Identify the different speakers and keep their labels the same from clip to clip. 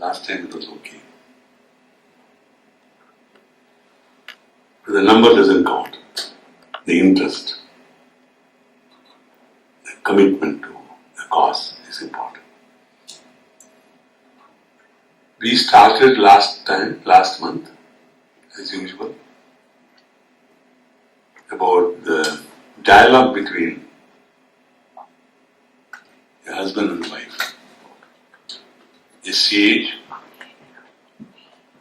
Speaker 1: Last time it was okay. But the number doesn't count. The interest, the commitment to the cause is important. We started last month, as usual, about the dialogue between a husband and wife. A sage,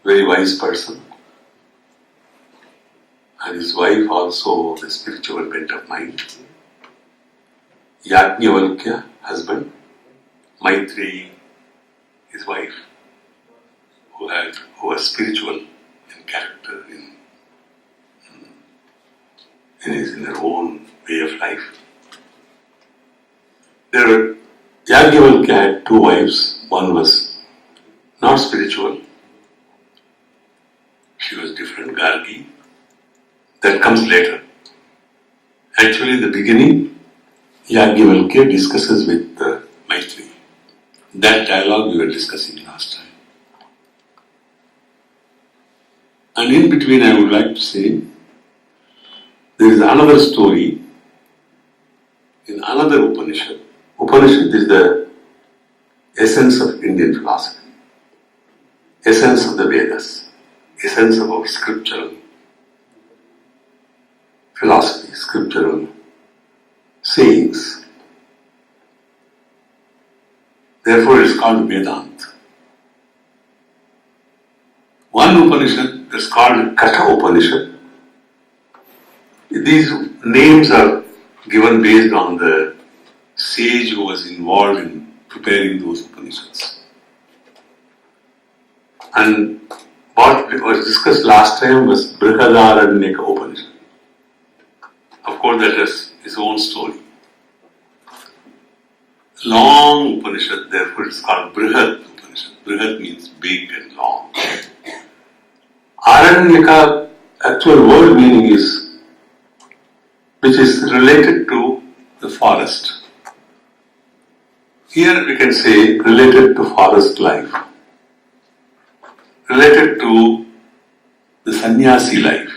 Speaker 1: very wise person, and his wife also the spiritual bent of mind. Yajnavalkya, husband, Maitri, his wife, who was spiritual in character, in their own way of life. Yajnavalkya had two wives. One was not spiritual. She was different, Gargi. That comes later. Actually, in the beginning, Yajnavalkya discusses with Maitri. That dialogue we were discussing last time. And in between, I would like to say, there is another story in another Upanishad. Upanishad is the essence of Indian philosophy, essence of the Vedas, essence of our scriptural philosophy, scriptural sayings. Therefore, it is called Vedanta. One Upanishad is called Katha Upanishad. These names are given based on the sage who was involved in preparing those Upanishads. And what was discussed last time was Brihadaranyaka Upanishad. Of course, that is his own story. Long Upanishad, therefore, it's called Brihat Upanishad. Brihat means big and long. Aranyaka, actual word meaning is which is related to the forest. Here we can say related to forest life, related to the sannyasi life,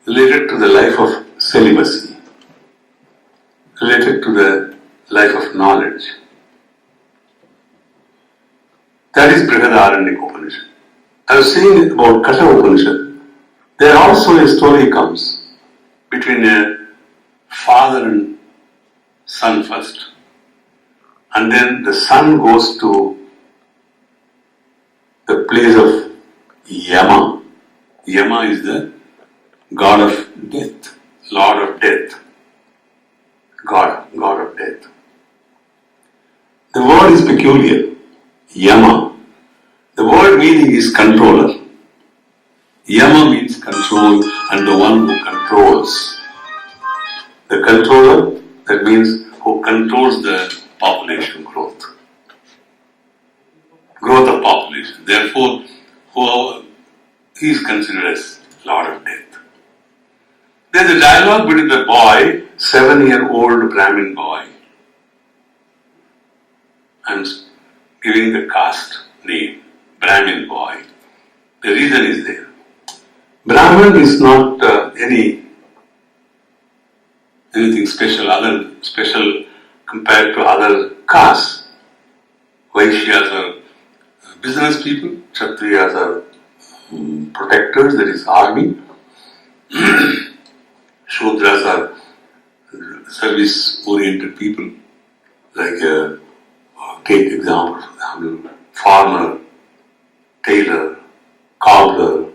Speaker 1: related to the life of celibacy, related to the life of knowledge. That is Brihadaranyaka Upanishad. I was saying about Katha Upanishad. There also a story comes between a father and son first, and then the son goes to the place of Yama. Yama is the god of death, lord of death, god of death. The word is peculiar, Yama. The word meaning is controller. Yama means control, and the one who controls. The controller, that means who controls the population growth. Growth of population. Therefore, he is considered as Lord of Death. There is a dialogue between the boy, 7-year-old Brahmin boy, and giving the caste name, Brahmin boy. The reason is there. Brahmin is not anything special compared to other castes. Vaishyas are business people, Kshatriyas are protectors, that is army. Shudras are service-oriented people, like take example, farmer, tailor, cobbler,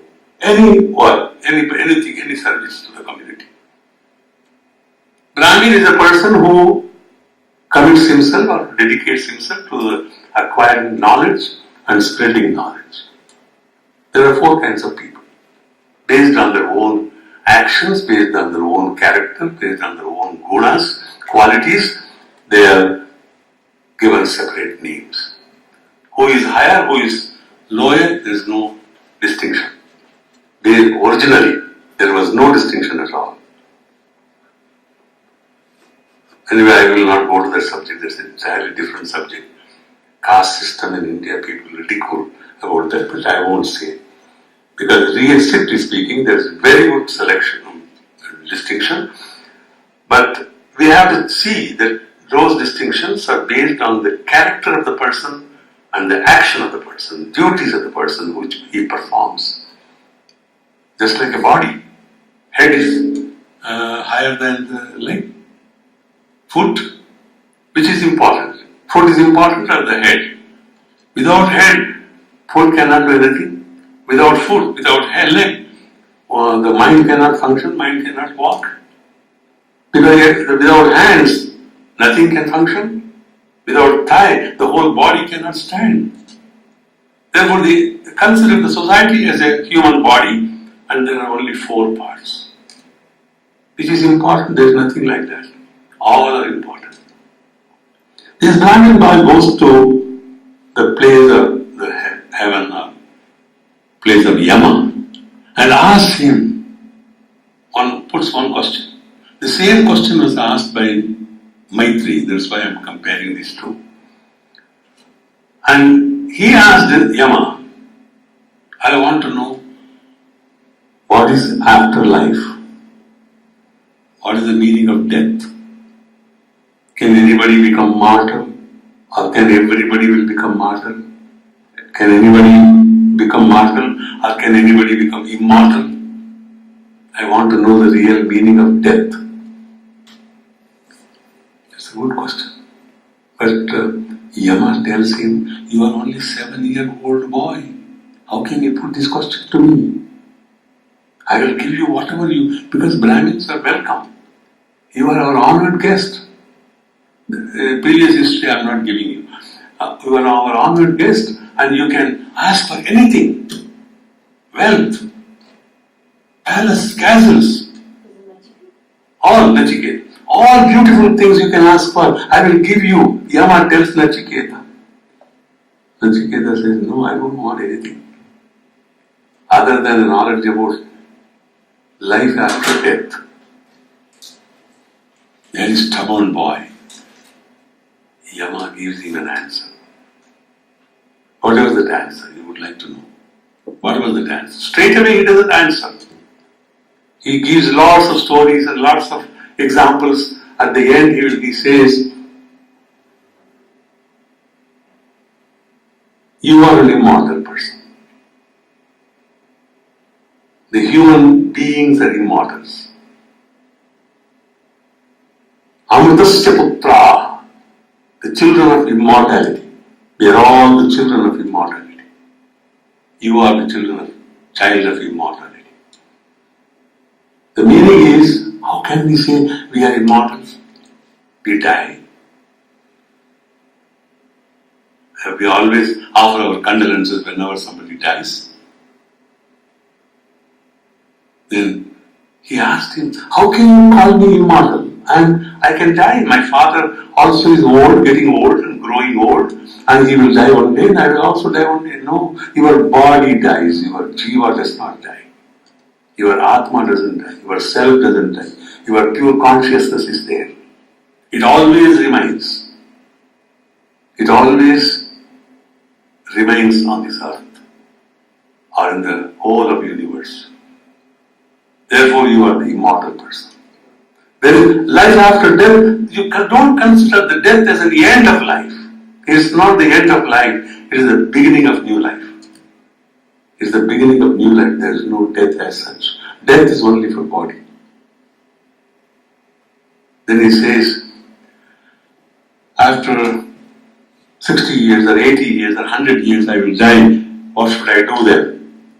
Speaker 1: anything, any service to the community. Brahmin is a person who commits himself or dedicates himself to acquiring knowledge and spreading knowledge. There are 4 kinds of people, based on their own actions, based on their own character, based on their own gunas, qualities. They are given separate names. Who is higher, who is lower, there is no distinction. Originally, there was no distinction at all. Anyway, I will not go to that subject, that's an entirely different subject. caste system in India, people ridicule about that, but I won't say. Because really, strictly speaking, there's very good selection, distinction, but we have to see that those distinctions are based on the character of the person and the action of the person, duties of the person which he performs. Just like a body, head is higher than the leg. Foot, which is important? Foot is important or the head? Without head, foot cannot do anything. Without foot, without head, leg, the mind cannot function, mind cannot walk. Because without hands, nothing can function. Without thigh, the whole body cannot stand. Therefore, they consider the society as a human body, and there are only 4 parts. Which is important, there is nothing like that. All are important. This Brahmin boy goes to the place of the heaven, or place of Yama, and asks him, puts one question. The same question was asked by Maitri, that's why I am comparing these two. And he asked Yama, I want to know what is afterlife? What is the meaning of death? Can anybody become mortal? Or can everybody will become mortal? Can anybody become mortal? Or can anybody become immortal? I want to know the real meaning of death. That's a good question. But Yama tells him, you are only 7-year-old boy. How can you put this question to me? I will give you whatever because Brahmins are welcome. You are our honored guest. The previous history I am not giving you. You are our honored guest and you can ask for anything. Wealth, palace, castles, all Nachiketa. All beautiful things you can ask for, I will give you. Yama tells Nachiketa. Nachiketa says, no, I don't want anything. Other than the knowledge about life after death. Very stubborn boy. Yama gives him an answer. What was that answer? You would like to know. What was that answer? Straight away he doesn't answer. He gives lots of stories and lots of examples. At the end he says, you are an immortal person. The human beings are immortals. Amritasya putra, the children of immortality. We are all the children of immortality. You are the child of immortality. The meaning is, how can we say we are immortals? We die. We always offer our condolences whenever somebody dies. Then he asked him, how can you call me immortal? And I can die. My father also is old, getting old and growing old, and he will die one day and I will also die one day. No, your body dies, your jiva does not die. Your atma doesn't die, your self doesn't die, your pure consciousness is there. It always remains. It always remains on this earth or in the whole of the universe. Therefore, you are the immortal person. There is life after death. You don't consider the death as the end of life. It is not the end of life. It is the beginning of new life. It is the beginning of new life. There is no death as such. Death is only for body. Then he says, after 60 years or 80 years or 100 years I will die. What should I do then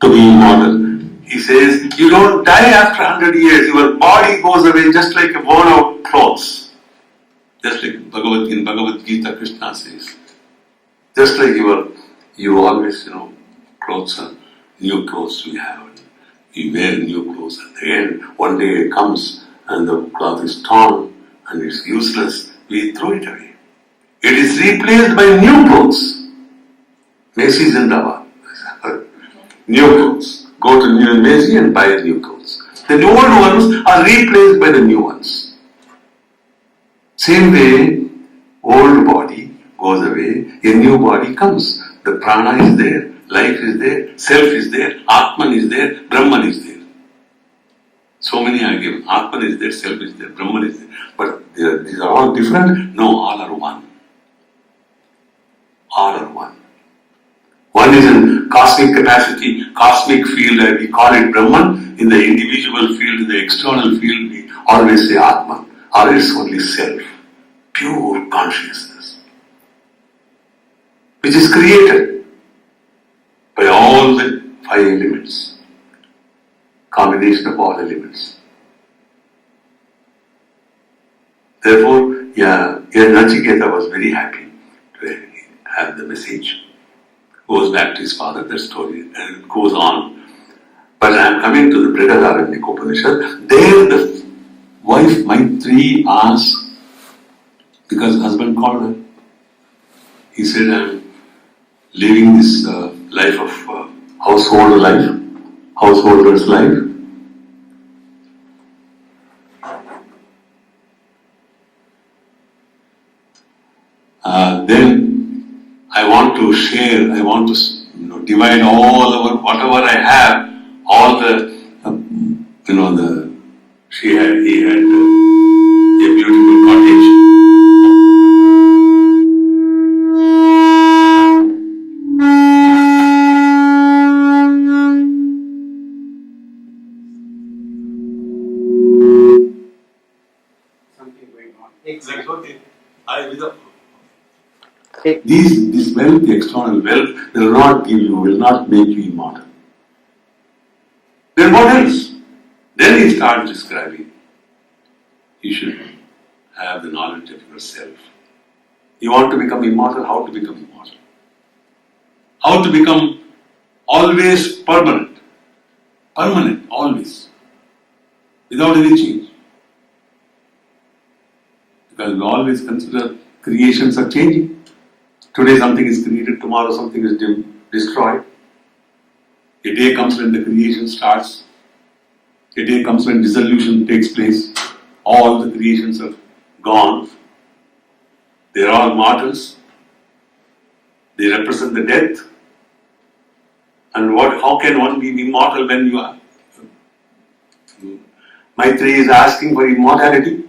Speaker 1: to be immortal? He says, you don't die after 100 years. Your body goes away just like a worn out clothes. Just like in Bhagavad Gita, Krishna says. Just like you always, clothes are new clothes we have. We wear new clothes. At the end, one day it comes and the cloth is torn and it's useless. We throw it away. It is replaced by new clothes. Macy's Zindabad. New clothes. Go to New Macy and buy new clothes. The old ones are replaced by the new ones. Same way, old body, goes away, a new body comes. The prana is there, life is there, self is there, Atman is there, Brahman is there. So many are given. Atman is there, self is there, Brahman is there. But these are all different? No, all are one. All are one. One is in cosmic capacity, cosmic field, we call it Brahman. In the individual field, in the external field, we always say Atman. Or it's only self. Pure consciousness. Which is created by all the 5 elements. Combination of all elements. Therefore, Nachiketa was very happy to have the message. Goes back to his father, that story, and it goes on. But I am coming to the Brihadaranyaka Upanishad. There the wife Maitri asked, because husband called her. He said, I am living this life of householder's life. Then I want to share, I want to divide all over whatever I have, all the, he had a beautiful cottage.
Speaker 2: Something going on.
Speaker 1: Exactly. Okay. This wealth, the external wealth, will not give you, will not make you immortal. Then what else? Then he starts describing. You should have the knowledge of yourself. You want to become immortal? How to become immortal? How to become always permanent? Permanent, always. Without any change. Because we always consider creations are changing. Today something is created, tomorrow something is destroyed. A day comes when the creation starts. A day comes when dissolution takes place. All the creations are gone. They are all mortals. They represent the death. And how can one be immortal when you are? Maitri is asking for immortality.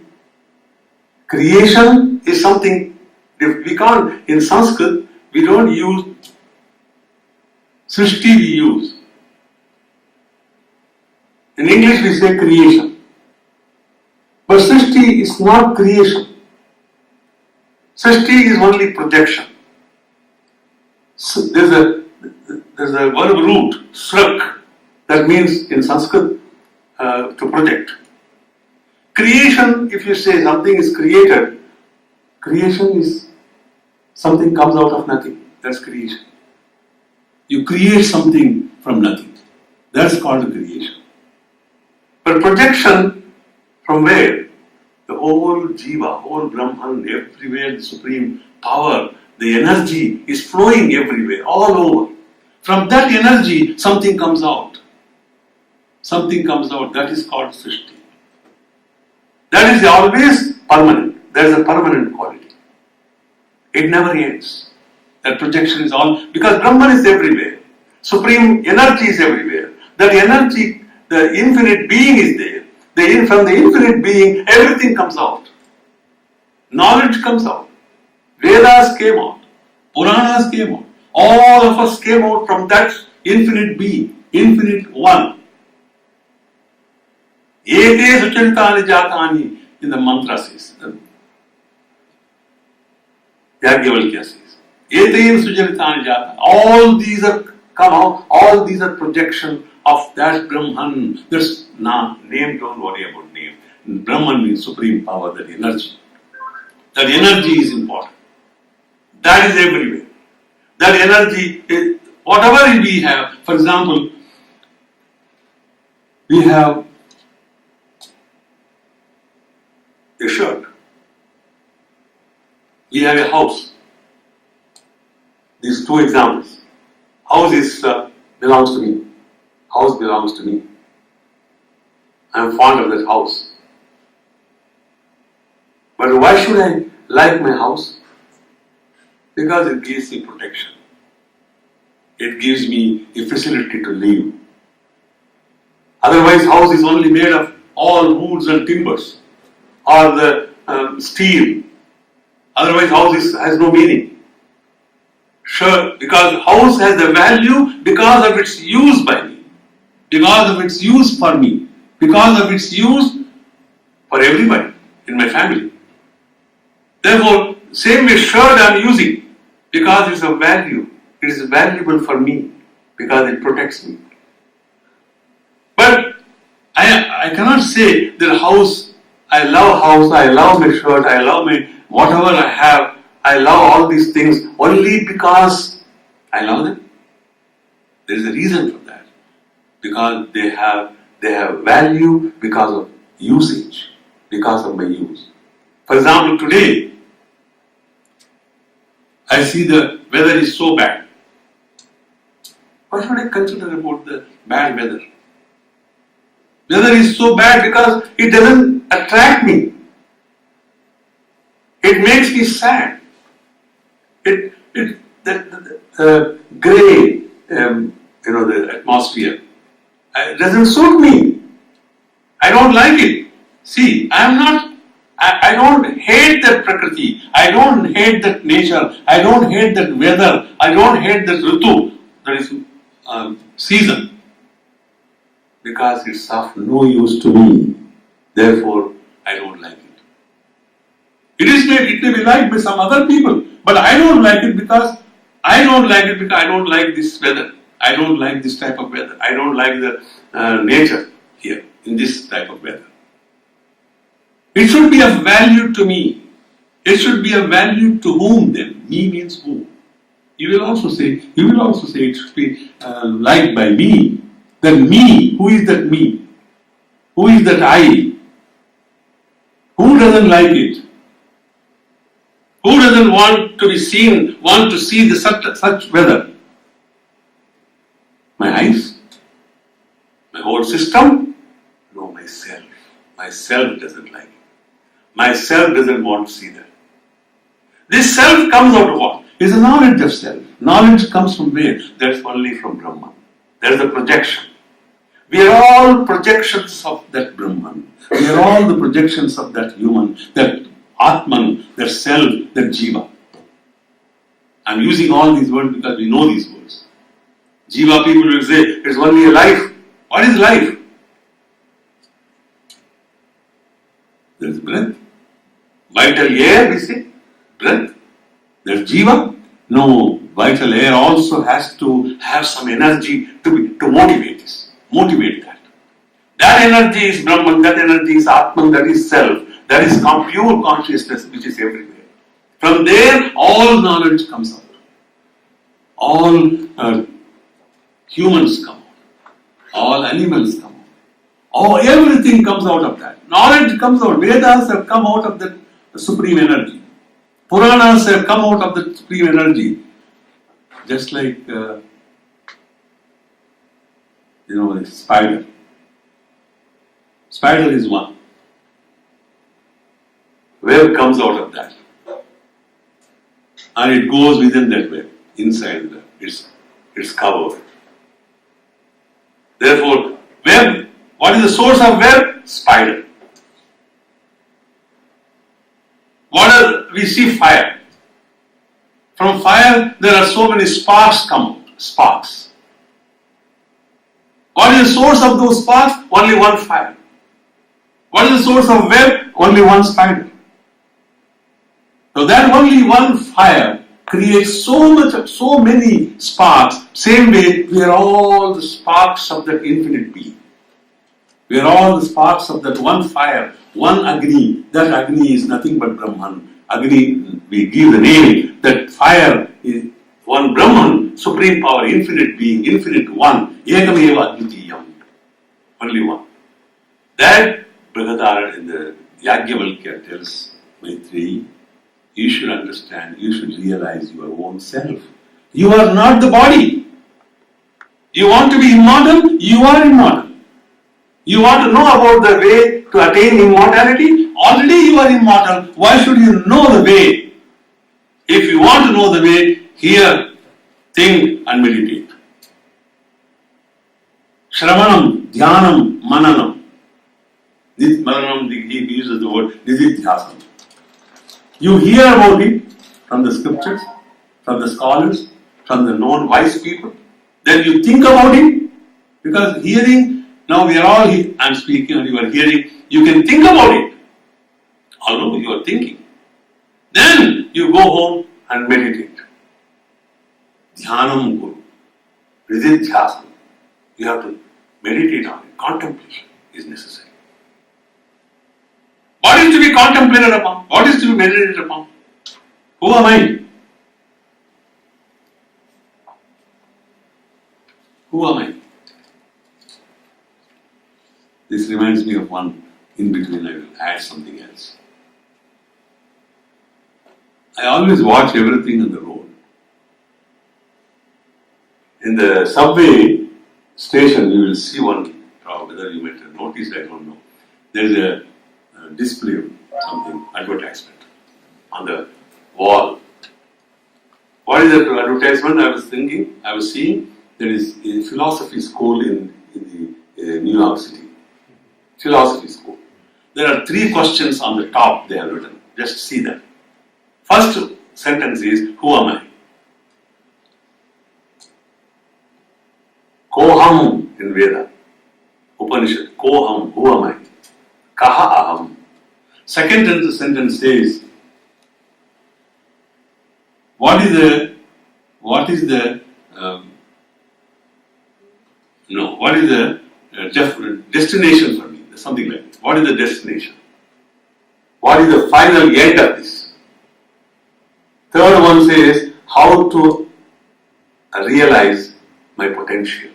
Speaker 1: Creation is something, if we can't, in Sanskrit, we don't use Srishti, we use. In English we say creation. But Srishti is not creation. Srishti is only projection. So there's a verb root, srak, that means in Sanskrit to project. Creation, if you say something is created, creation is something comes out of nothing. That's creation. You create something from nothing. That's called creation. But projection from where? The whole Jiva, whole Brahman, everywhere, the supreme power, the energy is flowing everywhere, all over. From that energy, something comes out. Something comes out. That is called Srishti. That is always permanent. There is a permanent quality. It never ends. That projection is all, because Brahman is everywhere. Supreme energy is everywhere. That energy, the infinite being is there. From the infinite being, everything comes out. Knowledge comes out. Vedas came out. Puranas came out. All of us came out from that infinite being, infinite one. Ete sucharitani jatani, in the mantra says. Yagyavalkya says. Ete sucharitani jatani. All these are come out, all these are projection of that Brahman. There's name, don't worry about name. Brahman means supreme power, that energy. That energy is important. That is everywhere. That energy, whatever we have, for example, we have a shirt. We have a house. These two examples. House is belongs to me. House belongs to me. I am fond of that house. But why should I like my house? Because it gives me protection. It gives me a facility to live. Otherwise, house is only made of all woods and timbers, or the steel. Otherwise, house has no meaning. Sure, because house has a value because of its use by me, because of its use for me, because of its use for everybody in my family. Therefore, same way shirt I am using because it's a value. It is valuable for me because it protects me. But I cannot say that house, I love my shirt, I love my whatever I have, I love all these things only because I love them. There is a reason for that. Because they have value because of usage, because of my use. For example, today, I see the weather is so bad. Why should I consider about the bad weather? Weather is so bad because it doesn't attract me. It makes me sad. The grey, the atmosphere, it doesn't suit me. I don't like it. See, I don't hate that prakriti. I don't hate that nature. I don't hate that weather. I don't hate that ritu, that is season. Because it's of no use to me. Therefore, I don't like it. It may be liked by some other people, but I don't like it because I don't like this weather. I don't like this type of weather. I don't like the nature here in this type of weather. It should be of value to me. It should be of value to whom then? Me means who? You will also say it should be liked by me. Then me, who is that me? Who is that I? Who doesn't like it? Who doesn't want to see such weather? My eyes? My whole system? No, myself. Myself doesn't like it. Myself doesn't want to see that. This self comes out of what? It's a knowledge of self. Knowledge comes from where? That's only from Brahman. There's a projection. We are all projections of that Brahman. We are all the projections of that human, that Atman, that self, that Jiva. I'm using all these words because we know these words. Jiva people will say, it's only a life. What is life? There is breath. Vital air, we say. Breath. There's Jiva. No, vital air also has to have some energy to motivate this. Motivate that. That energy is Brahman, that energy is Atman, that is self. That is pure consciousness which is everywhere. From there, all knowledge comes out. All humans come out. All animals come out. Everything comes out of that. Knowledge comes out. Vedas have come out of that supreme energy. Puranas have come out of that supreme energy. Just like, a spider. Spider is one. Web comes out of that. And it goes within that web, inside the web. It's covered. Therefore, web, what is the source of web? Spider. We see fire. From fire, there are so many sparks come out. Sparks. What is the source of those sparks? Only one fire. What is the source of web? Only one spider. So that only one fire creates so many sparks. Same way, we are all the sparks of that infinite being. We are all the sparks of that one fire, one Agni. That Agni is nothing but Brahman. Agni, we give the name, that fire is one Brahman, supreme power, infinite being, infinite one, Ekameva Advitiyam. Only one. That Brihadaranyaka in the Yajnavalkya tells Maitreyi, you should understand, you should realize your own self. You are not the body. You want to be immortal? You are immortal. You want to know about the way to attain immortality? Already you are immortal. Why should you know the way? If you want to know the way, hear, think and meditate. Shravanam, Dhyanam, Mananam. This Mananam, he uses the word Nididhyasam. You hear about it from the scriptures, from the scholars, from the known wise people. Then you think about it, because hearing, now we are all here, I am speaking and you are hearing, you can think about it, although you are thinking. Then you go home and meditate. Dhyanam Guru, Nididhyasam. You have to meditate on it. Contemplation is necessary. What is to be contemplated upon? What is to be meditated upon? Who am I? Who am I? This reminds me of one in between. I will add something else. I always watch everything on the road. In the subway station, you will see one, whether you might have noticed, I don't know. There is a display of something, advertisement on the wall. What is that advertisement? I was seeing, there is a philosophy school in New York City. Philosophy school. There are 3 questions on the top they have written. Just see them. First sentence is, who am I? Koham in Veda, Upanishad. Koham, who am I? Kaha aham. Second sentence says, what is the destination for me? Something like that. What is the destination? What is the final end of this? Third one says, how to realize my potential.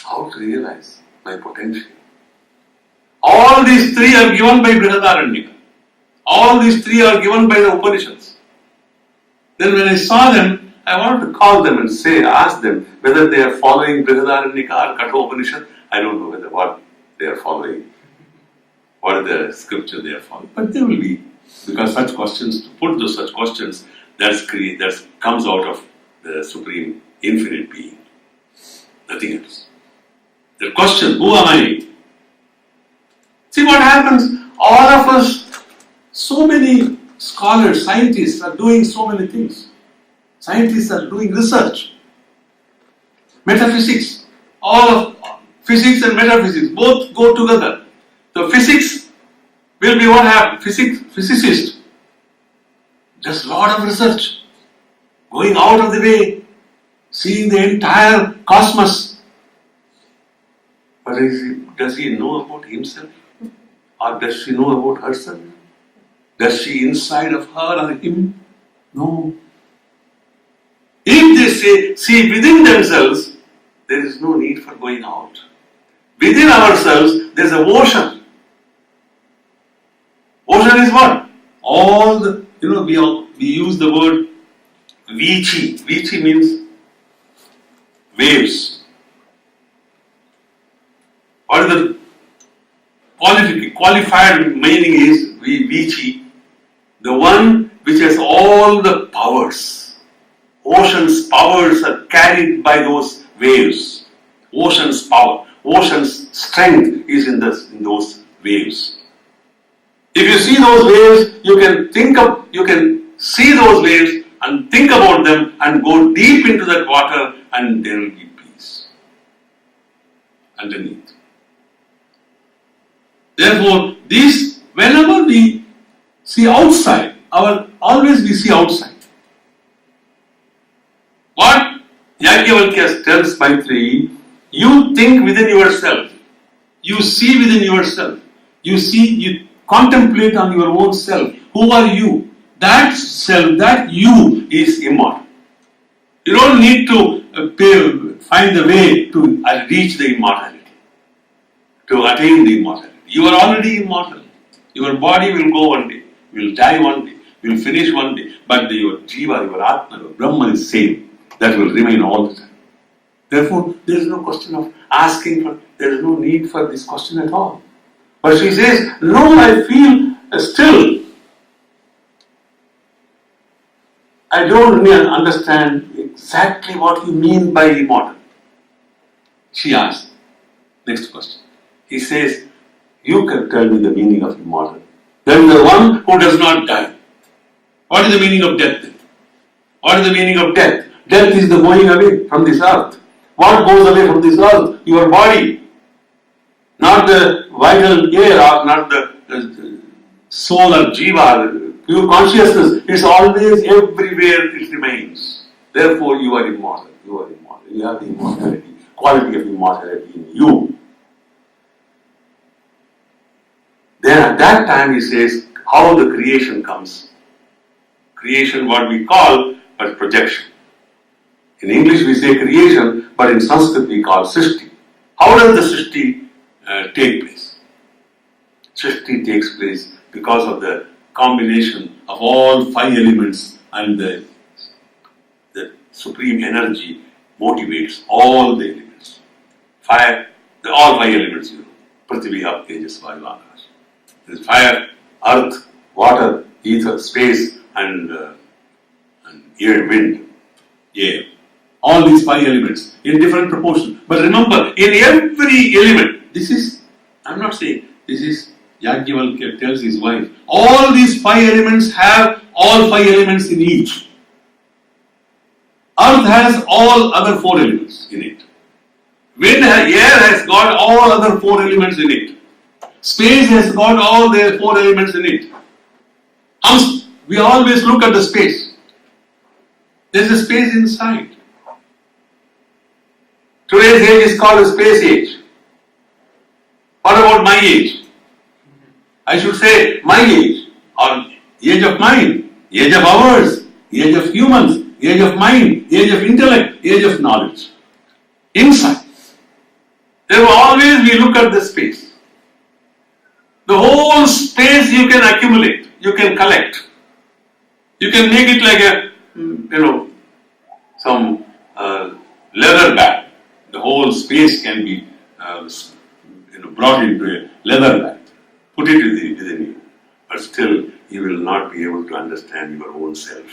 Speaker 1: How to realize my potential. All these 3 are given by Brihadaranyaka. All these 3 are given by the Upanishads. Then when I saw them, I wanted to call them and ask them whether they are following Brihadaranyaka or Kathopanishad. I don't know what they are following. What is the scripture they are following. But they will be, because such questions, to put those such questions, that comes out of the Supreme Infinite Being. Nothing else. The question, who am I? See what happens? All of us, so many scholars, scientists are doing so many things. Scientists are doing research. Metaphysics, all of physics and metaphysics both go together. So physics will be what happens? Physicist does a lot of research, going out of the way, seeing the entire cosmos. But does he know about himself? Or does she know about herself? Does she inside of her or him? No. If they see within themselves, there is no need for going out. Within ourselves, there is an ocean. Ocean is what? All the, we use the word Vichi. Vichi means waves. What is the qualified meaning is Vichi, the one which has all the powers. Ocean's powers are carried by those waves. Ocean's power, ocean's strength is in those waves. If you see those waves, you can see those waves and think about them and go deep into that water, and there will be peace underneath. Therefore, whenever we see outside, always we see outside. What Yajnavalkya tells Maitreyi, you think within yourself, you see within yourself, you contemplate on your own self. Who are you? That self, that you is immortal. You don't need to find the way to reach the immortality, to attain the immortality. You are already immortal. Your body will go one day, will die one day, will finish one day, but your Jiva, your Atma, your Brahman is same. That will remain all the time. Therefore, there is no question of asking for, there is no need for this question at all. But she says, no, I feel still I don't understand exactly what you mean by immortal. She asked. Next question. He says, you can tell me the meaning of immortal. Then the one who does not die. What is the meaning of death then? What is the meaning of death? Death is the going away from this earth. What goes away from this earth? Your body. Not the vital air or not the soul or jiva, pure consciousness. It's always everywhere it remains. Therefore you are immortal. You are immortal. You have the immortality, quality of immortality in you. Then at that time he says how the creation comes. Creation, what we call but projection. In English we say creation, but in Sanskrit we call Srishti. How does the Srishti take place? Srishti takes place because of the combination of all five elements, and the supreme energy motivates all the elements. All five elements, Prithvi, Ap, Tejas, Vayu, Akash. There is fire, earth, water, ether, space, and air, wind, air. All these five elements in different proportion. But remember, in every element, I'm not saying, this is Yajnavalkya tells his wife, all these five elements have all five elements in each. Earth has all other four elements in it. Air has got all other four elements in it. Space has got all their four elements in it. We always look at the space. There is a space inside. Today's age is called a space age. What about my age? I should say my age, or age of mind, age of ours, age of humans, age of mind, age of intellect, age of knowledge. Inside. There will always we look at the space. The whole space you can accumulate, you can collect. You can make it like some leather bag. The whole space can be brought into a leather bag. Put it within you. But still, you will not be able to understand your own self.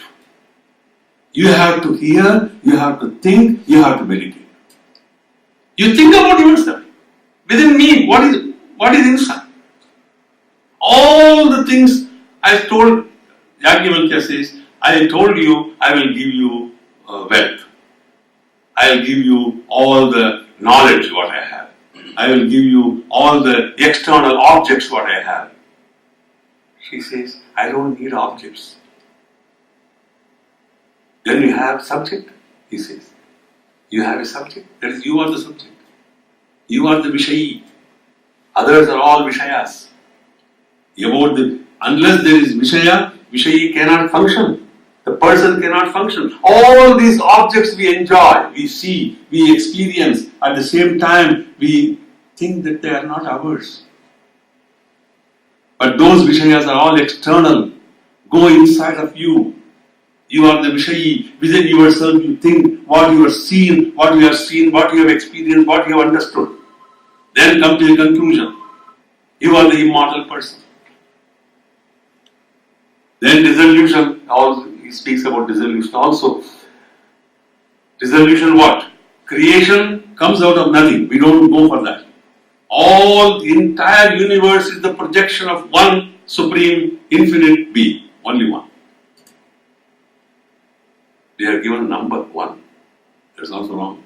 Speaker 1: You have to hear, you have to think, you have to meditate. You think about yourself. Within me, what is inside? All the things I told, Yajnavalkya says, I told you I will give you wealth. I will give you all the knowledge what I have. I will give you all the external objects what I have. She says, I don't need objects. Then you have subject, he says. You have a subject, that is, you are the subject. You are the Vishayi. Others are all Vishayas. Unless there is Vishaya, Vishayi cannot function. The person cannot function. All these objects we enjoy, we see, we experience. At the same time, we think that they are not ours. But those Vishayas are all external. Go inside of you. You are the Vishayi. Within yourself you think what you have seen, what you have experienced, what you have understood. Then come to a conclusion. You are the immortal person. Then dissolution, he speaks about dissolution also. Dissolution what? Creation comes out of nothing. We don't go for that. All the entire universe is the projection of one supreme infinite being. Only one. They are given number 1. That's also wrong.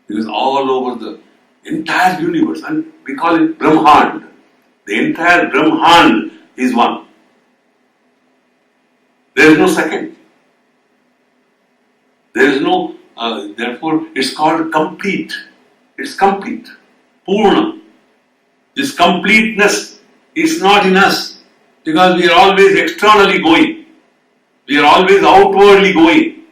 Speaker 1: Because all over the entire universe, and we call it Brahmand. The entire Brahmand is one. There is no second. There is no, therefore it's called complete. It's complete. Purna. This completeness is not in us because we are always externally going. We are always outwardly going.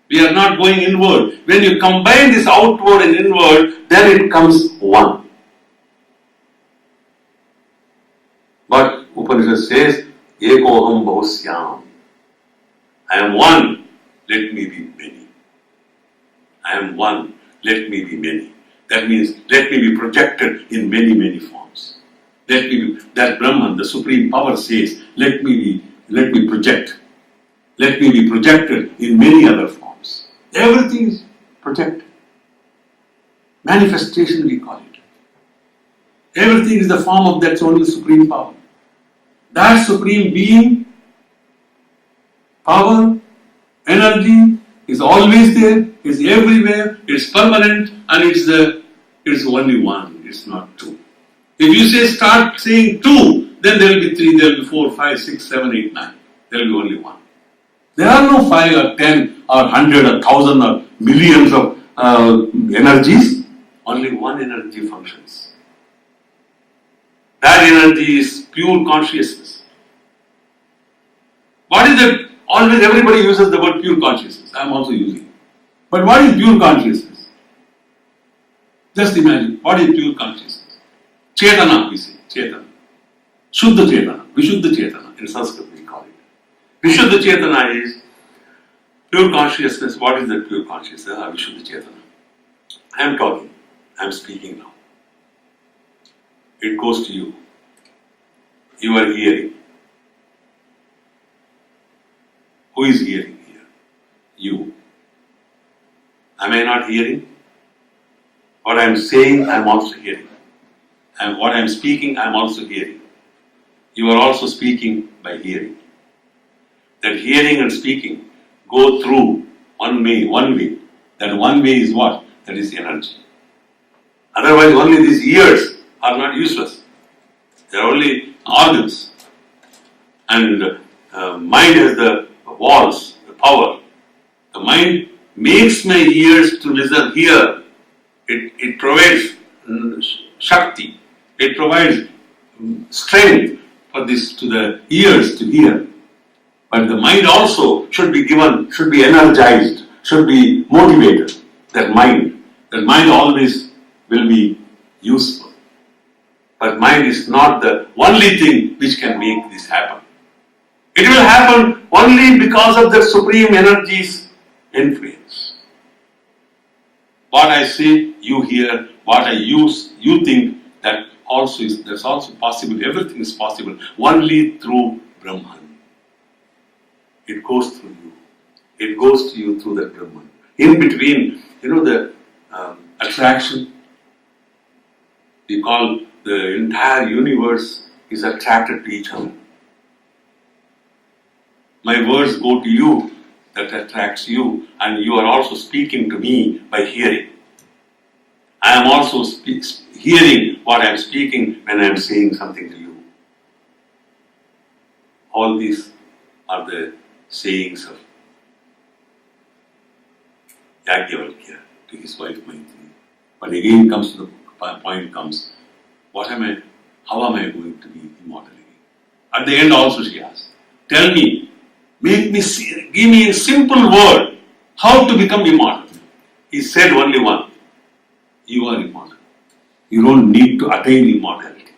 Speaker 1: We are not going inward. When you combine this outward and inward, then it comes one. But Upanishad says, Ekoham Bahusyam. I am one, let me be many. I am one, let me be many. That means, let me be projected in many, many forms. Let me be, that Brahman, the supreme power says, let me project. Let me be projected in many other forms. Everything is projected. Manifestation, we call it. Everything is the form of that only supreme power. That supreme being, power, energy is always there, is everywhere, it's permanent, and it's only one, it's not two. If you start saying two, then there will be three, there will be 4, 5, 6, 7, 8, 9. There will be only one. There are no 5 or 10 or 100 or 1,000 or millions of energies. Only one energy functions. That energy is pure consciousness. What is that? Always everybody uses the word pure consciousness. I am also using it. But what is pure consciousness? Just imagine, what is pure consciousness? Chetana, we say, Chetana. Shuddha Chetana, Vishuddha Chetana, in Sanskrit we call it. Vishuddha Chetana is pure consciousness. What is that pure consciousness? Vishuddha Chetana. I am talking, I am speaking now. It goes to you. You are hearing. Who is hearing here? You. Am I not hearing? What I am saying, I am also hearing. And what I am speaking, I am also hearing. You are also speaking by hearing. That hearing and speaking go through one way. That one way is what? That is energy. Otherwise, only these ears are not useless. They are only organs. And mind has the walls, the power. The mind makes my ears to listen, hear. It provides Shakti. It provides strength for this to the ears to hear. But the mind also should be given, should be energized, should be motivated. That mind always will be useful. But mind is not the only thing which can make this happen. It will happen only because of the supreme energy's influence. What I say, you hear. What I use, you think. That's also possible. Everything is possible only through Brahman. It goes through you. It goes to you through that Brahman. In between, the attraction. We call the entire universe is attracted to each other. My words go to you, that attracts you, and you are also speaking to me by hearing. I am also hearing what I am speaking when I am saying something to you. All these are the sayings of Yajnavalkya to his wife Maitri. But again point comes, how am I going to be immortal again? At the end also she asks, tell me, give me a simple word, how to become immortal. He said only one, you are immortal. You don't need to attain immortality.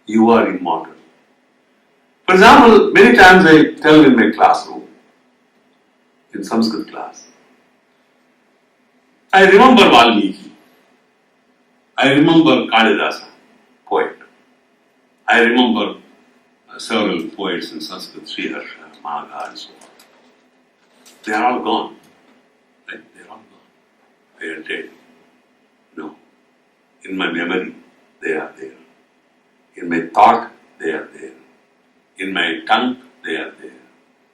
Speaker 1: You are immortal. For example, many times I tell in my classroom, in Sanskrit class, I remember Valmiki. I remember Kalidasa, poet. I remember several poets in Sanskrit, Sriharsha, Magha, and so on. They are all gone. Right? They are all gone. They are dead. No. In my memory, they are there. In my thought, they are there. In my tongue, they are there.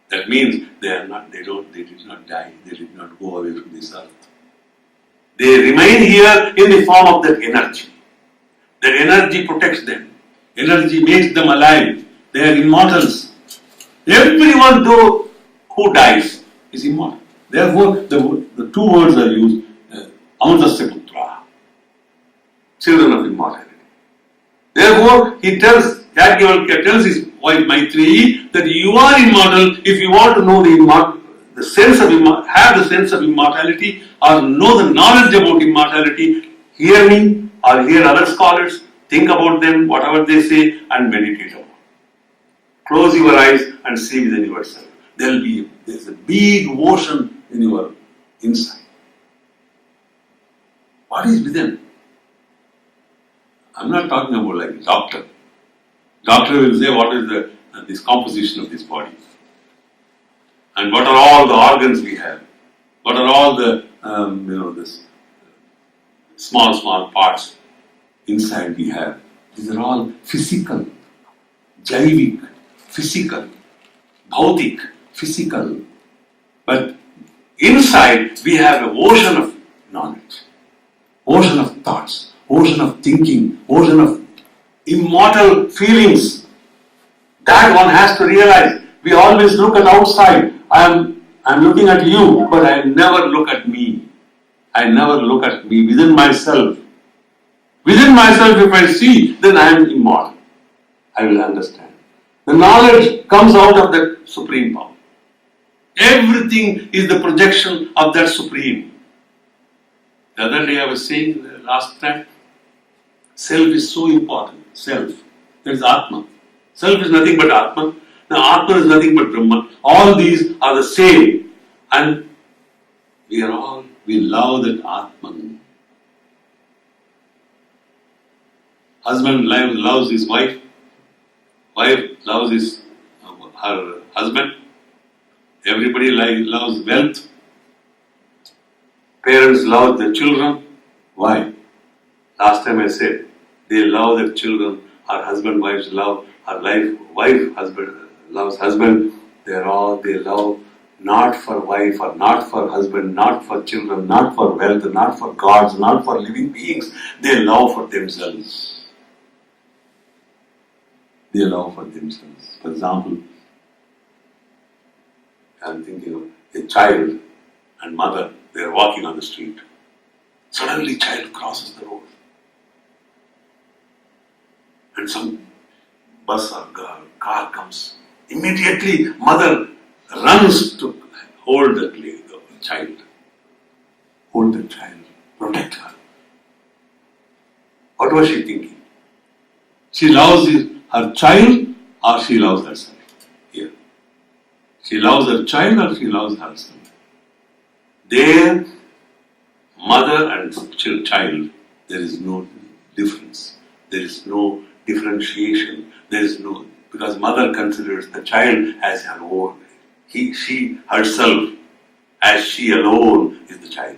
Speaker 1: That means they did not die, they did not go away from this earth. They remain here in the form of that energy. That energy protects them. Energy makes them alive. They are immortals. Everyone though who dies is immortal. Therefore, the two words are used, Amritasya Putra, children of immortality. Therefore, Yajnavalkya tells his wife Maitri that you are immortal. If you want to know the sense of have the sense of immortality or know the knowledge about immortality, hear me or hear other scholars, think about them, whatever they say, and meditate on it. Close your eyes and see within yourself. There's a big ocean in your inside. What is within? I'm not talking about like a doctor. Doctor will say what is this composition of this body. And what are all the organs we have? What are all the, this small parts inside we have? These are all physical, jaivik, physical, bhautik, physical. But inside we have an ocean of knowledge, ocean of thoughts, ocean of thinking, ocean of immortal feelings. That one has to realize. We always look at outside. I'm looking at you, but I never look at me. I never look at me within myself. Within myself, if I see, then I am immortal. I will understand. The knowledge comes out of that supreme power. Everything is the projection of that supreme. The other day I was saying, last time, self is so important. Self. There is Atma. Self is nothing but Atma. Now Atma is nothing but Brahman. All these are the same. And we love that Atman. Husband loves his wife. Wife loves her husband. Everybody loves wealth. Parents love their children. Why? Last time I said, they love their children. Our husband, wives love. Our wife, husband loves husband. They love not for wife or not for husband, not for children, not for wealth, not for gods, not for living beings. They love for themselves. They love for themselves. For example, I'm thinking of a child and mother, they are walking on the street. Suddenly child crosses the road. And some bus or car comes. Immediately mother runs to hold the child. Hold the child. Protect her. What was she thinking? She loves her child or she loves herself? Here. She loves her child or she loves herself? Their mother and child, there is no difference. There is no differentiation. There is no, because mother considers the child as her own. She herself, as she alone is the child.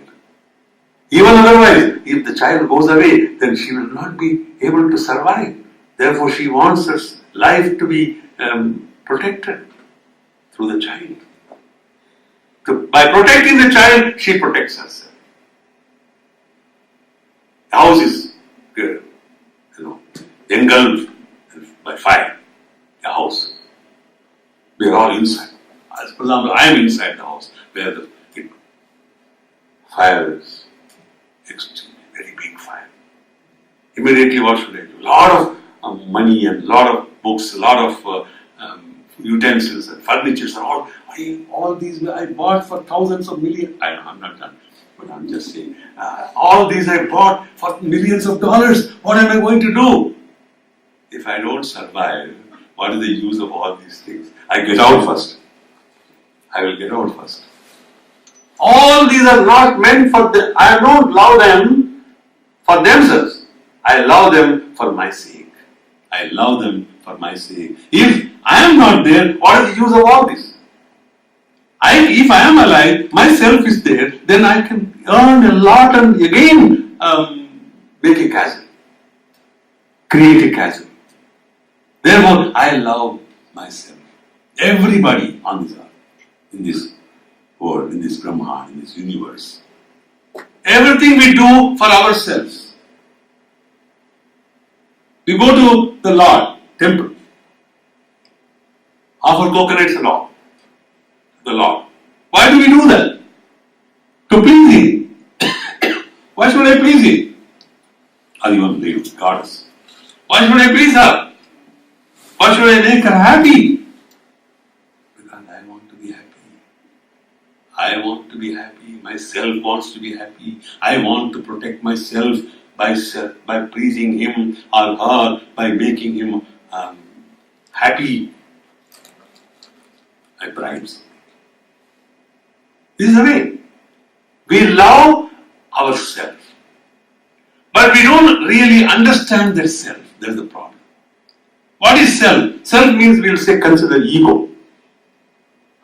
Speaker 1: Even otherwise, if the child goes away, then she will not be able to survive. Therefore, she wants her life to be protected through the child. By protecting the child, she protects herself. The house is, engulfed by fire. The house. We are all inside. As for example, I am inside the house where the fire is extremely, very big fire. Immediately, what should I do? A lot of money and a lot of books, a lot of utensils and furnitures are all these I bought for thousands of millions. I'm not done, but I'm just saying. All these I bought for millions of dollars. What am I going to do? If I don't survive, what is the use of all these things? I get out first. I will get out first. All these are not meant for them. I don't love them for themselves. I love them for my sake. I love them for my sake. If I am not there, what is the use of all this? If I am alive, myself is there, then I can earn a lot and again make a chasm. Create a chasm. Therefore, I love myself. Everybody on this earth, in this world, in this Brahma, in this universe. Everything we do for ourselves. We go to the Lord, temple, offer coconuts and all. The Lord. Why do we do that? To please Him. Why should I please Him? Or even the goddess. Why should I please her? Why should I make her happy? Because I want to be happy. I want to be happy. Myself wants to be happy. I want to protect myself by pleasing him or her, by making him happy. I bribes. This is the way. We love ourselves. But we don't really understand that self. That's the problem. What is self? Self means we will say consider ego.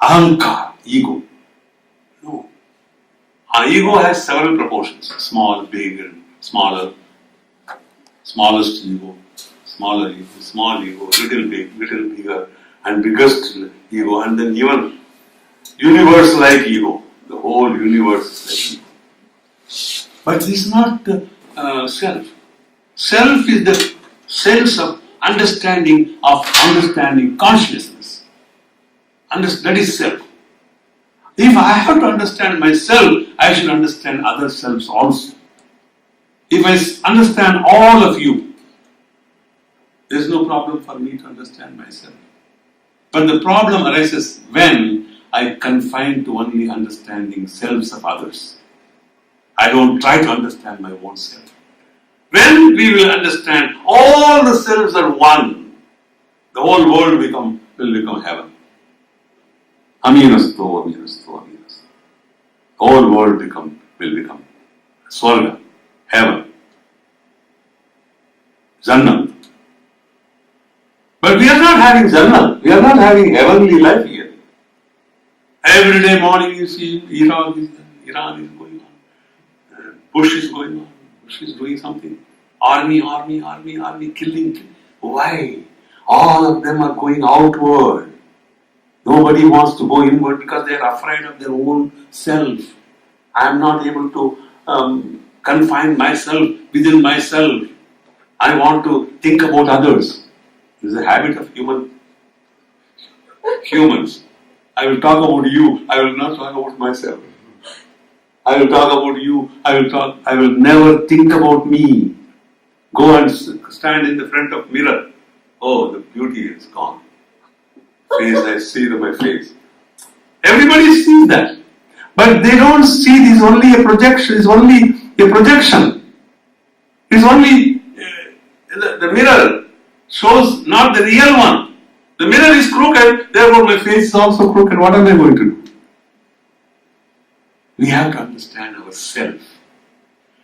Speaker 1: Ahankar, ego. No. Our ego has several proportions, small, big, and smaller. Smallest ego, smaller ego, small ego, little big, little bigger, and biggest ego, and then even universe-like ego. The whole universe is like ego. But this is not self. Self is the sense of understanding consciousness. That is self. If I have to understand myself, I should understand other selves also. If I understand all of you, there is no problem for me to understand myself. But the problem arises when I confine to only understanding selves of others. I don't try to understand my own self. When we will understand all the selves are one, the whole world will become heaven. Aminasto, aminasto, aminasto. The whole world will become Swarga, heaven, Jannah. But we are not having Jannah. We are not having heavenly life here. Every day morning you see Iran is going on. Bush is going on. Bush is doing something. Army, killing. Why? All of them are going outward. Nobody wants to go inward because they are afraid of their own self. I am not able to confine myself within myself. I want to think about others. This is a habit of humans. I will talk about you. I will not talk about myself. I will talk about you. I will never think about me. Go and stand in the front of mirror. Oh, the beauty is gone. I see my face. Everybody sees that. But they don't see this is only a projection. It's only a projection. It's only the mirror shows not the real one. The mirror is crooked, therefore my face is also crooked. What am I going to do? We have to understand ourself.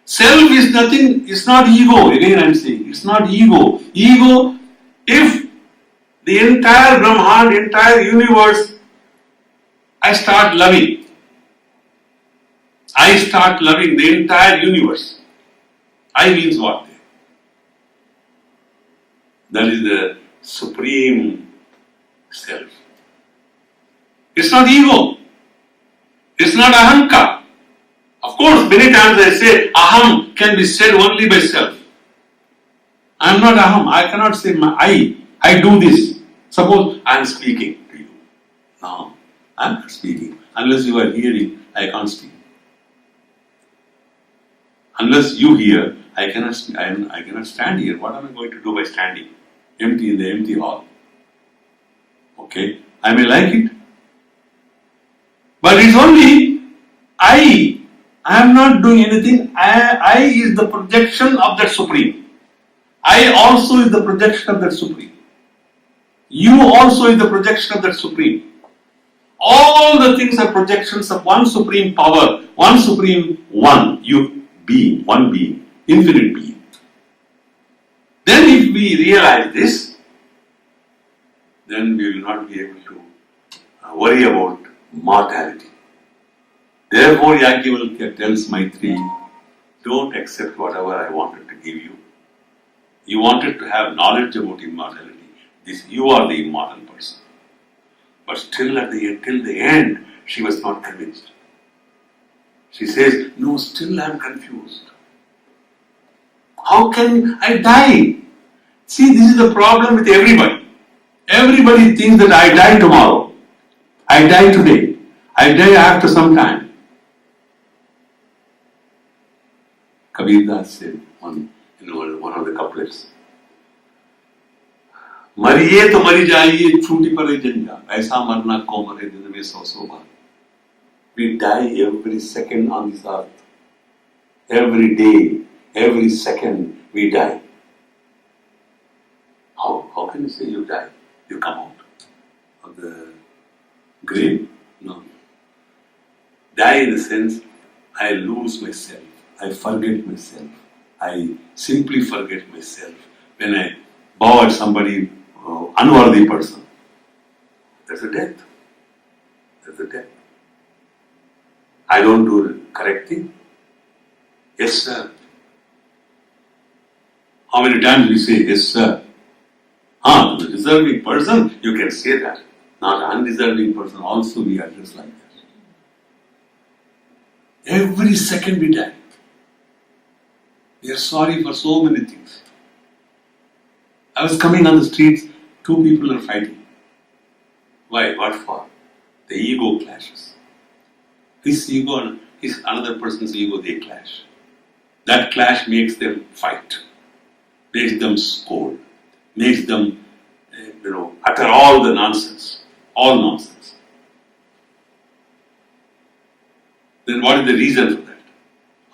Speaker 1: Self is nothing, it's not ego. Again I am saying, it's not ego. Ego, if the entire Brahman, entire universe, I start loving the entire universe. I means what? That is the supreme self. It's not ego. It's not ahamka. Of course, many times I say aham can be said only by self. I am not aham. I cannot say I do this. Suppose I am speaking to you. No, I am not speaking. Unless you are hearing, I can't speak. Unless you hear, I cannot stand here. What am I going to do by standing? Empty in the empty hall. Okay, I may like it. But it's only I am not doing anything. I is the projection of that Supreme. I also is the projection of that Supreme. You also is the projection of that Supreme. All the things are projections of one Supreme Power, one Supreme One, one being, infinite being. Then if we realize this, then we will not be able to worry about mortality. Therefore, Yajnavalkya tells Maitri, don't accept whatever I wanted to give you. You wanted to have knowledge about immortality. You are the immortal person. But still till the end, she was not convinced. She says, no, still I am confused. How can I die? See, this is the problem with everybody. Everybody thinks that I die tomorrow. I die today. I die after some time. Kabir Das said in one of the couplets, मरिए तो मरी जाइए छूटी पड़े जंजा ऐसा मरना को मरे दिन में 100 बार. We die every second on this earth. Every day, every second we die. How can you say you die? You come out of the grave? No. Die in the sense, I lose myself. I forget myself. I simply forget myself. When I bow at somebody, unworthy person, that's a death. That's a death. I don't do the correct thing. Yes, sir. How many times we say, yes, sir? To the deserving person, you can say that. Not undeserving person, also we address like that. Every second we die. We are sorry for so many things. I was coming on the streets, two people are fighting. Why? What for? The ego clashes. His ego and his another person's ego, they clash. That clash makes them fight, makes them scold, makes them, utter all the nonsense, all nonsense. Then what is the reason for that?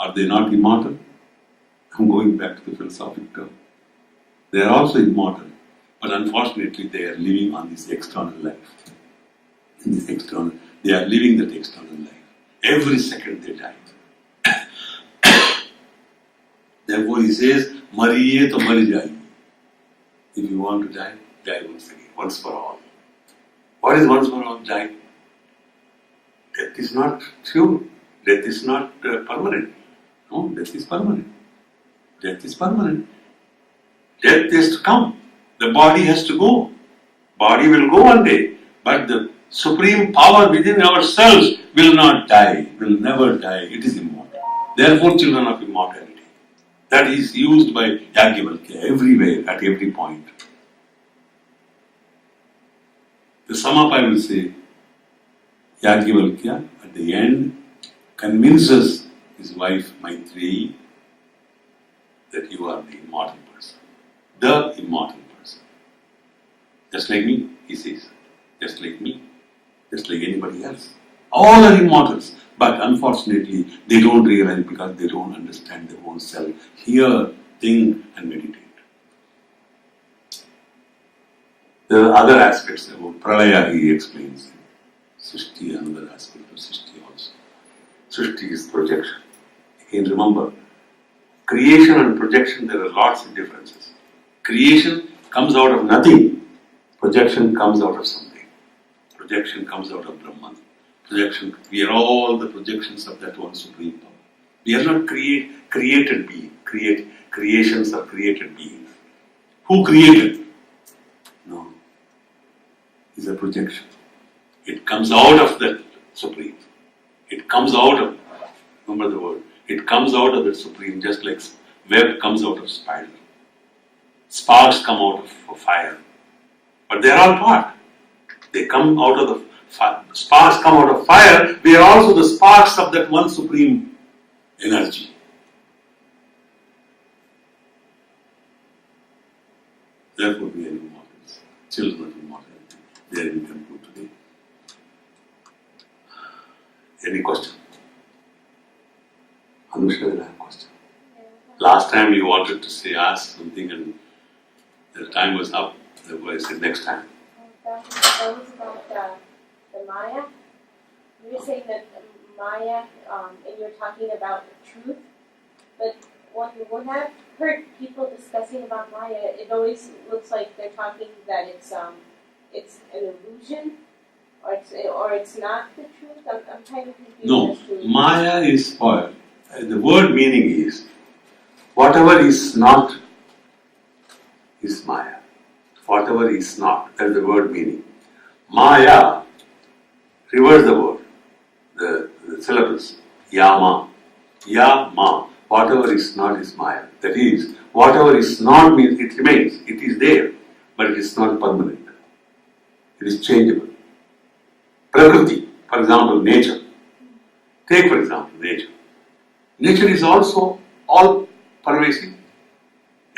Speaker 1: Are they not immortal? I'm going back to the philosophic term. They are also immortal, but unfortunately they are living on this external life. In this external, they are living that external life. Every second they die. Therefore he says, Mariye to mari jaye. If you want to die, die once again, once for all. What is once for all? Die. Death is not sure. Death is not permanent. No, death is permanent. Death is permanent. Death is to come. The body has to go. Body will go one day. But the supreme power within ourselves will not die, will never die. It is immortal. Therefore, children of immortality. That is used by Yajnavalkya everywhere, at every point. To sum up, I will say, Yajnavalkya at the end convinces his wife Maitreyi that you are the immortal person. The immortal person. Just like me, he says. Just like me. Just like anybody else. All are immortals. But unfortunately, they don't realize because they don't understand their own self. Hear, think and meditate. There are other aspects about Pralaya he explains. Srishti, another aspect of Srishti also. Srishti is projection. Again remember, creation and projection, there are lots of differences. Creation comes out of nothing. Projection comes out of something. Projection comes out of Brahman. Projection, we are all the projections of that one supreme power. We are not created beings. Creations are created beings. Who created? No. It's a projection. It comes out of that supreme. It comes out of, remember the word, it comes out of the supreme, just like web comes out of spider. Sparks come out of fire. But they are all part. They come out of the sparks come out of fire. They are also the sparks of that one supreme energy. Therefore, we are immortals, children of immortality. There we conclude today. Any question? Anushka will have a question. Last time you wanted to ask something and the time was up. Therefore, I said next time.
Speaker 2: That was about the Maya. You were saying that Maya, and you're talking about the truth, but when I've heard people discussing about Maya, it always looks like they're talking that it's an illusion, or it's not the truth. I'm kind of confused.
Speaker 1: No, Maya is spoiled. The word meaning is whatever is not is Maya. Whatever is not, that is the word meaning. Maya, reverse the word, the syllables. Yama. Yama. Whatever is not is Maya. That is, whatever is not means it remains. It is there, but it is not permanent. It is changeable. Prakriti, for example, nature. Take for example, nature. Nature is also all pervasive.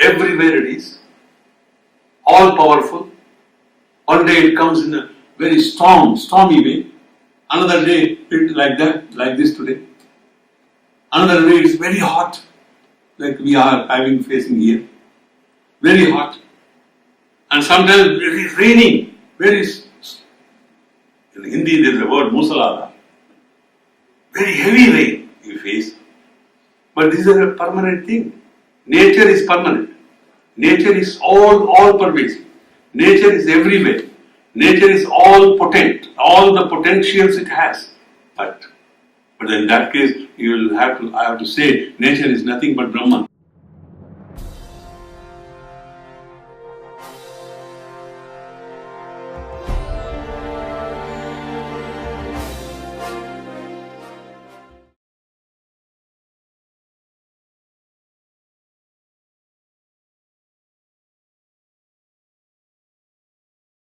Speaker 1: Everywhere it is. All powerful. One day it comes in a very stormy way. Another day it like that, like this today. Another way it's very hot, like we are facing here. Very hot. And sometimes it is raining. In Hindi there is a word musalada. Very heavy rain you face. But this is a permanent thing. Nature is permanent. Nature is all pervasive. Nature is everywhere. Nature is all potent. All the potentials it has. But But in that case, I have to say, nature is nothing but Brahman.